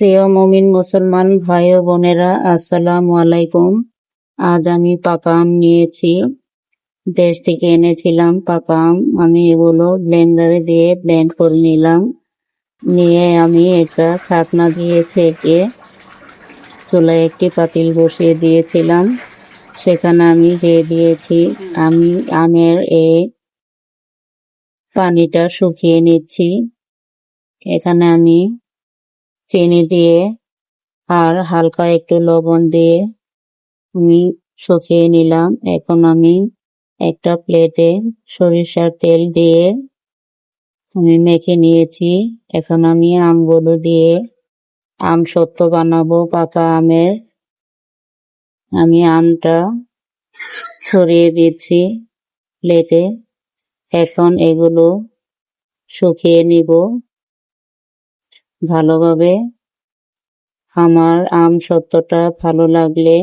প্রিয় মুমিন মুসলমান ভাই ও বোনেরা, আসসালামু আলাইকুম। আজ আমি পাকা আম নিয়েছি, দেশ থেকে এনেছিলাম পাকা আম। আমি এগুলো ব্লেন্ডারে দিয়ে ব্লেন্ড করে নিলাম। নিয়ে আমি একটা ছাকনা দিয়ে ছেঁকে চুলায় একটি পাতিল বসিয়ে দিয়েছিলাম। সেখানে আমি দিয়ে দিয়েছি আমি আমের এই পানিটা শুকিয়ে নিচ্ছি। এখানে আমি চিনি দিয়ে আর হালকা একটু লবণ দিয়ে আমি শুকিয়ে নিলাম। এখন আমি একটা প্লেটে সরিষার তেল দিয়ে আমি মেখে নিয়েছি। এখন আমি আমগুলো দিয়ে আমসত্ত্ব বানাবো পাকা আমের। আমি আমটা ছড়িয়ে দিচ্ছি প্লেটে। এখন এগুলো শুকিয়ে নিব ভালোভাবে। আমার আমসত্ত্বটা ভালো লাগলে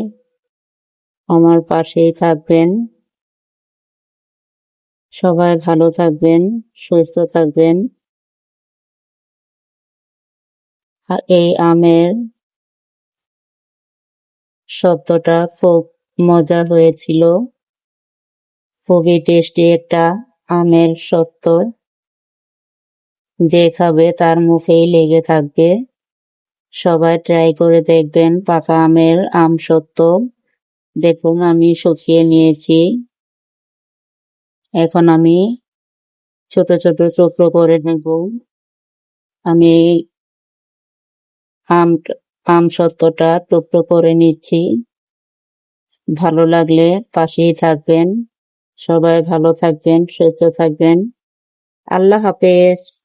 আমার পাশেই থাকবেন। সবাই ভালো থাকবেন, সুস্থ থাকবেন। আর এই আমের সত্ত্বটা খুব মজা হয়েছিল, খুবই টেস্টি একটা আমের সত্ত্ব। যে খাবে তার মুখেই লেগে থাকবে। সবাই ট্রাই করে দেখবেন পাকা আমের আমসত্ত্ব। দেখুন আমি শুকিয়ে নিয়েছি। এখন আমি ছোট ছোট টুকরো করে নেব। আমি আমসত্ত্বটা টুকরো করে নিচ্ছি। ভালো লাগলে পাশেই থাকবেন। সবাই ভালো থাকবেন, সুস্থ থাকবেন। আল্লাহ হাফেজ।